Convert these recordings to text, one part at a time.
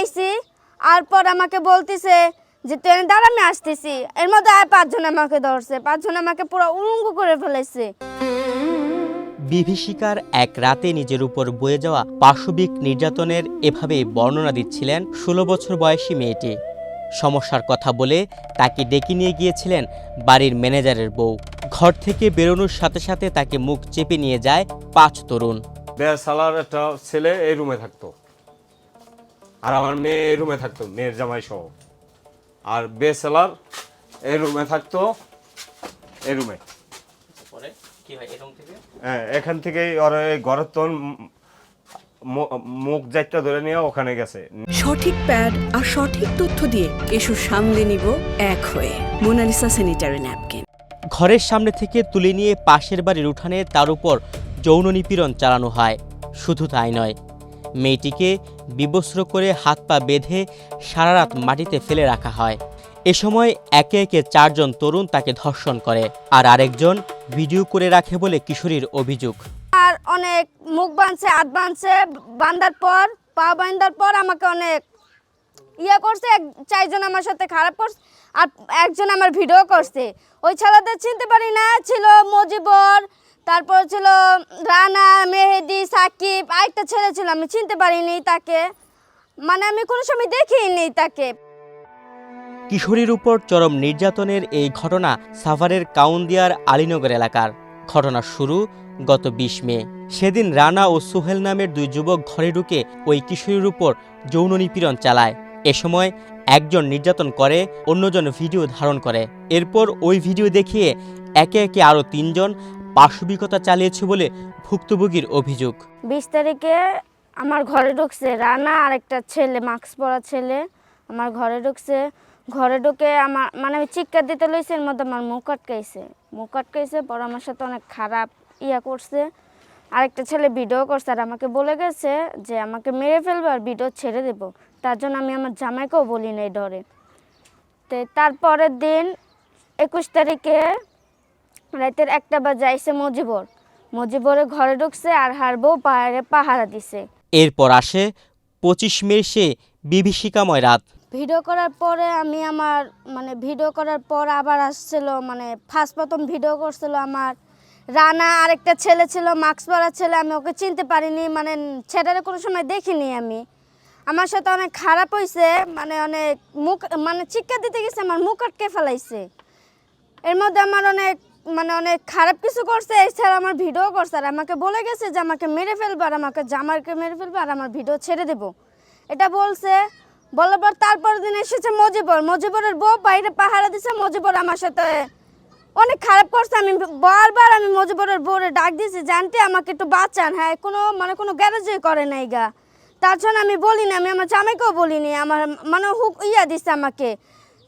আইছি আর পর আমাকে বলতিছে যে তুই দাঁড়া আমি আসতেছি। এর মধ্যে 5 জন আমাকে ধরছে, 5 জন আমাকে পুরো উলঙ্গ করে ফেলেছে। বিভীষিকার এক রাতে নিজের উপর বয়ে যাওয়া পাশবিক নির্যাতনের এভাবেই বর্ণনা দিচ্ছিলেন 16 বছর বয়সী মেয়েটি। সমস্যার কথা বলে তাকে ডেকে নিয়ে গিয়েছিলেন বাড়ির ম্যানেজারের বউ। ঘর থেকে বেরোনোর সাথে সাথে তাকে মুখ চেপে নিয়ে যায় 5 তরুণ। বেসালার একটা ছেলে এই রুমে থাকতো, আর আমার মেয়ে এই রুমে থাকতো, মেয়ের জামাই সহ। আর বেসালার এই রুমে থাকতো, এই রুমে। হ্যাঁ, এখান থেকে ওরা ঘরের তো মুখ যাইটা ধরে নিয়ে ওখানে গেছে। সঠিক প্যাড আর সঠিক তথ্য দিয়ে এসব সামলে নিব এক হয়ে। Monalisa sanitary napkin. ঘরের সামনে থেকে তুলে নিয়ে পাশের বাড়ির উঠানে তার উপর যৌন নিপীড়ন চালানো হয়। শুধু তাই নয়, মেয়েটিকে বিবস্ত্র করে হাত পা বেঁধে সারা রাত মাটিতে ফেলে রাখা হয়। এ সময় একে একে 4 জন তরুণ তাকে ধর্ষণ করে, আর আরেকজন ভিডিও করে রাখে বলে কিশোরীর অভিযোগ। আর অনেক মুখ বাঁধছে, হাত বাঁধছে, বাঁধার পর পা বাঁধার পর আমাকে অনেক করছে। 4 জন আমার সাথে খারাপ করছে, আর একজন আমার ভিডিও করছে। ওই ছেলেদের চিনতে পারি না, ছিল মজিবর, তারপর ছিল রানা, মেহেদি, সাকিব, আরেকটা ছেলে ছিল, আমি চিনতে পারিনি তাকে, মানে আমি কোনো সময় দেখিনি তাকে। কিশোরীর উপর চরম নির্যাতনের এই ঘটনা সাভারের কাউন্দিয়ার আলীনগর এলাকার। ঘটনা শুরু গত 20 মে। সেদিন রানা ও সোহেল নামের 2 যুবক ঘরে ঢুকে ওই কিশোরীর উপর যৌন নিপীড়ন চালায়। এ সময় একজন নির্যাতন করে, অন্যজন ভিডিও ধারণ করে। এরপর ওই ভিডিও দেখিয়ে একে একে আরও 3 জন পাশবিকতা চালিয়েছে বলে ভুক্তভোগীর অভিযোগ। 20 তারিখে আমার ঘরে ঢুকছে রানা আর একটা ছেলে, মাস্ক পরা ছেলে আমার ঘরে ঢুকছে। ঘরে ঢুকে আমার মানে আমি চিৎকার দিতে লইছি, এর মধ্যে আমার মুখ আটকাইছে। পর আমার সাথে অনেক খারাপ করছে। আরেকটা ছেলে ভিডিও করছে, আর আমাকে বলে গেছে যে আমাকে মেরে ফেলবে আর ভিডিও ছেড়ে দেব। তার জন্য আমি আমার জামাইকেও বলি নাই ডরে। তো তারপরের দিন 21 তারিখে রাতের 1টা বাজে আইসে মজিবরের ঘরে ঢুকছে আর হারবো পাহারা দিছে। এরপর আসে 25 মে সে বিভীষিকাময় রাত। ভিডিও করার পরে আমি আমার ভিডিও করার পর আবার আসছিল, প্রথম ভিডিও করছিল আমার রানা, আরেকটা ছেলে ছিল মাস্ক পরা ছেলে, আমি ওকে চিনতে পারিনি, ছেলেটারে কোনো সময় দেখিনি আমি। আমার সাথে অনেক খারাপ হয়েছে, অনেক মুখ চিৎকার দিতে গেছে, আমার মুখ আটকে ফেলাইছে। এর মধ্যে আমার অনেক খারাপ কিছু করছে। এছাড়া আমার ভিডিও করছে, আর আমাকে বলে গেছে যে আমাকে মেরে ফেলবে আর আমাকে জামাইকে মেরে ফেলবে আর আমার ভিডিও ছেড়ে দেব, এটা বলছে। বলার পর তারপর দিন এসেছে মজিবরের বউ, বাইরে পাহারা দিছে। মজিবর আমার সাথে অনেক খারাপ করছে। আমি বারবার মজিবরের বউরে ডাক দিয়েছি, জানতে আমাকে একটু বাঁচান। হ্যাঁ, কোনো গ্যারেজই করে নাই গা। তার জন্য আমি বলিনি, আমি আমার জামাইকেও বলিনি। আমার হুক দিছে আমাকে,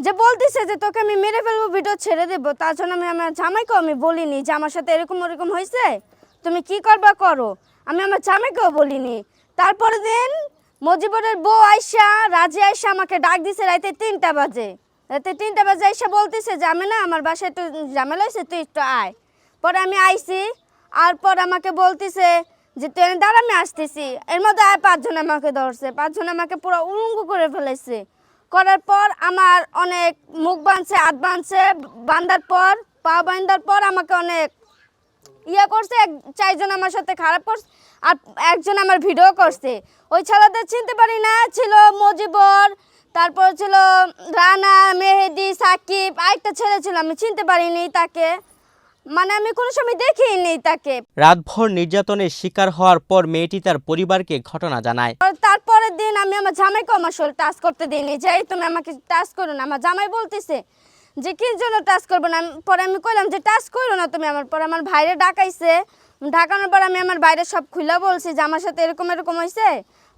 যে বলতেছে যে তোকে আমি মেরে ফেলবো, ভিডিও ছেড়ে দেবো। তার জন্য আমি আমার জামাইকেও আমি বলিনি যে আমার সাথে এরকম হয়েছে, তুমি কি করবা করো। আমি আমার জামাইকেও বলিনি। তারপরের দিন মজিবরের বউ রাজি আয়সা আমাকে ডাক দিছে রাতে 3টা বাজে। আইসা বলতেছে যে আমি না, আমার বাসায় একটু ঝামেলা হয়েছে, তুই একটু আয়। পরে আমি আইছি, আর পর আমাকে বলতেছে যে তুই দাঁড়া আমি আসতেছি। এর মধ্যে 5 জন আমাকে ধরছে, 5 জন আমাকে পুরো উলঙ্গ করে ফেলেছে। করার পর আমার অনেক মুখ বাঁধছে, হাত বাঁধছে, বাঁধার পর পা বাঁধার পর আমাকে অনেক করছে। 4 জন আমার সাথে খারাপ করছে, আর একজন আমার ভিডিও করছে। ওই ছেলেদের চিনতে পারি না, ছিল মজিবর, তারপর ছিল রানা, মেহেদি, সাকিব, আরেকটা ছেলে ছিল, আমি চিনতে পারিনি তাকে, আমি কোনো সময় দেখিনি তাকে। রাতভর নির্যাতনের শিকার হওয়ার পর মেয়েটি তার পরিবারকে ঘটনা জানায়। তারপরের দিন আমি আমার জামাইকে আমার শরীর টাচ করতে দিইনি, যে তুমি আমাকে টাচ করো না। আমার জামাই বলতেছে যে কি জন্য টাচ করবো না। পরে আমি কইলাম যে টাচ করো না তুমি আমার। পরে আমার ভাইরে ডাকাইছে, ডাকানোর পর আমি আমার বাইরে সব খুলে বলছি যে আমার সাথে এরকম হয়েছে,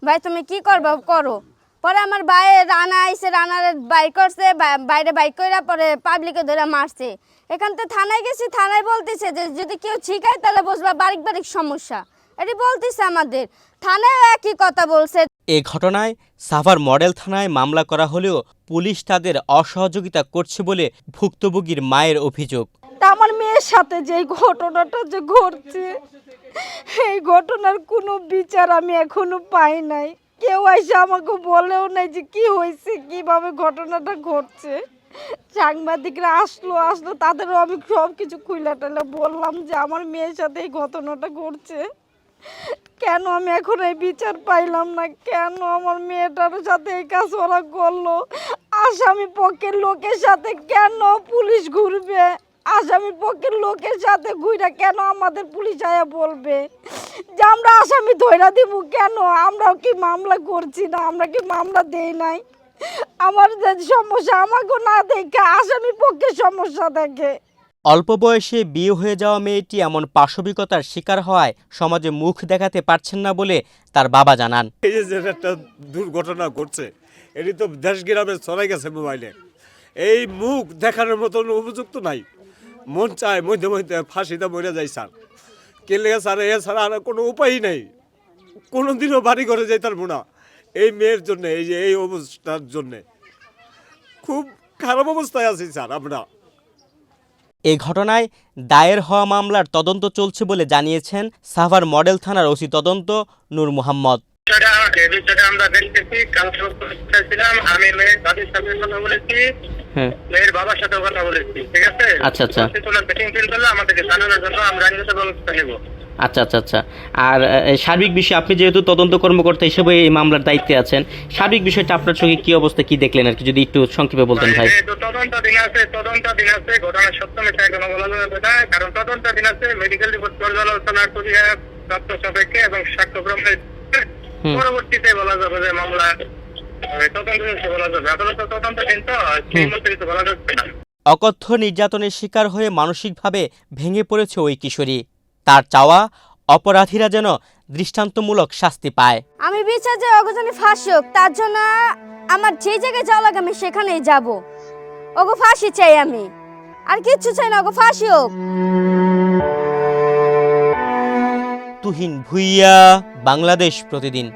ভাই তুমি কি করবা করো। পরে আমার ভাই রানা আইসে, রানার বাইক করছে, বাইরে বাইক করে পরে পাবলিকে ধরে মারছে। এখান থেকে থানায় গেছি, থানায় বলতেছে যে যদি কেউ শিখায় তাহলে বুঝবা বারিক সমস্যা, এটি বলতেছে আমাদের। থানায় একই কথা বলছে। এ ঘটনায় সাভার মডেল থানায় মামলা করা হলেও পুলিশ তাদের অসহযোগিতা করছে বলে ভুক্তভোগীর মায়ের অভিযোগ। আমার মেয়ের সাথে যে ঘটনাটা ঘটছে, এই ঘটনার কোনো বিচার আমি এখনো পাই নাই। কেউ এসে আমাকে বলেও নাই যে কি হয়েছে, কিভাবে ঘটনাটা ঘটছে। সাংবাদিকরা আসলো তাদেরও আমি সব কিছু খুইলা টাইলা বললাম যে আমার মেয়ের সাথে এই ঘটনাটা ঘটছে। কেন আমি এখন এই বিচার পাইলাম না, কেন আমার মেয়েটার সাথে এই কাজ ওরা করলো। আসামি পক্ষের লোকের সাথে কেন পুলিশ ঘুরবে, আসামি পক্ষের লোকের সাথে ঘুরে কেন আমাদের পুলিশ আয়া বলবে যে আমরা আসামি ধইরা দিব। কেন আমরাও কি মামলা করছি না, আমরা কি মামলা দেই নাই? আমার যে সমস্যা আমাকে না দেখে আসামি পক্ষের সমস্যা দেখে। অল্প বয়সে বিয়ে হয়ে যাওয়া মেয়েটি এমন পাশবিকতার শিকার হওয়ায় সমাজে মুখ দেখাতে পারছেন না বলে তার বাবা জানান। এই যে একটা দুর্ঘটনা ঘটছে, এটি তো দেশ গ্রামে ছড়াই গেছে মোবাইলে। এই মুখ দেখানোর মতন উপযুক্ত নাই। মন চায় মধ্যে মধ্যে ফাঁসিতে মরে যায় স্যার। কেলে স্যার এছাড়া আর কোনো উপায়ই নেই। কোনোদিনও বাড়ি ঘরে যাইতার না এই মেয়ের জন্য, এই যে এই অবস্থার জন্যে খুব খারাপ অবস্থায় আছি স্যার আমরা। এই ঘটনায় দায়ের হওয়া মামলার তদন্ত চলছে বলে জানিয়েছেন সাভার মডেল থানার ওসি তদন্ত নূর মোহাম্মদ। আমরা দেখতেছি, কালকে ছিলাম আমি মেয়ের দাদির সাথে কথা বলেছি, মেয়ের বাবার সাথে কথা বলেছি, ঠিক আছে? আচ্ছা আচ্ছা মিটিং ফিল করলে আমাদেরকে জানানোর জন্য আমরা আইনগত ব্যবস্থা নেব। আচ্ছা আচ্ছা আচ্ছা। আর সার্বিক বিষয়ে আপনি যেহেতু তদন্ত কর্মকর্তা হিসেবে এই মামলার দায়িত্বে আছেন, সার্বিক বিষয়টা আপনার চোখে কি অবস্থা, কি দেখলেন আর কি যদি একটু সংক্ষেপে বলতেন ভাই। তদন্তাধীন আছে, ঘটনার সত্য মিথ্যা এখনো বলা যাবে না, কারণ তদন্তাধীন আছে। মেডিকেল রিপোর্ট পর্যালোচনা করিয়া তথ্য সাপেক্ষে এবং সাক্ষ্য গ্রহণের পরবর্তীতে বলা যাবে যে মামলা তদন্ত বলা যাবে। আদালত তদন্তাধীন তো সেই মধ্যে কিছু বলা যাবে না। অকথ্য নির্যাতনের শিকার হয়ে মানসিকভাবে ভেঙে পড়েছে ওই কিশোরী। তার চাওয়া অপরাধীরা যেন দৃষ্টান্তমূলক শাস্তি পায়। আমি বিচার যে অগজনে ফাঁসি হোক, তার জন্য আমার যে জায়গায় যাওয়া লাগে আমি সেখানেই যাব। ওগো ফাঁসি চাই, আমি আর কিচ্ছু চাই না, ওগো ফাঁসি হোক। তুহিন ভুইয়া, বাংলাদেশ প্রতিদিন।